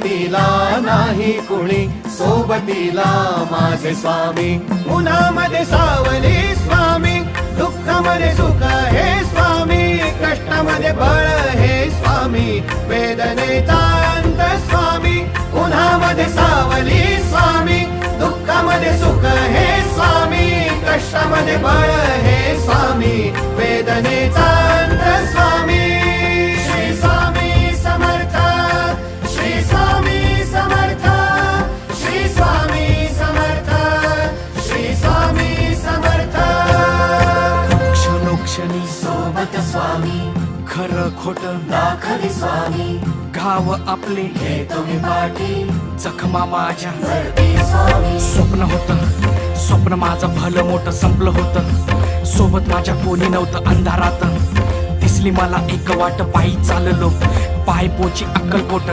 सोबतीला नाही कुणी, सोबतीला माझे स्वामी. उन्हामध्ये सावली स्वामी, दुःखामध्ये सुख हे स्वामी, कष्टामध्ये बळ हे स्वामी, वेदनेचा अंत स्वामी. उन्हामध्ये सावली स्वामी, दुःखामध्ये सुख हे स्वामी, कष्टामध्ये बळ हे स्वामी, वेदनेचा अंत स्वामी. श्री स्वामी समर्थ, श्री स्वामी समर्थ, श्री स्वामी समर्थ, श्री स्वामी समर्थ. क्षणोक्षणी सोबत स्वामी, खरं खोट दाखली स्वामी, घाव आपले हे तुम्ही पाठी जखमा माझ्या. भरती स्वामी. स्वप्न होतं, स्वप्न माझं भलं मोठं संपलं होतं. सोबत माझ्या कोणी नव्हतं अंधारात. दिसली मला एक वाट, पायी चाललो पाय पोची अक्कलकोट.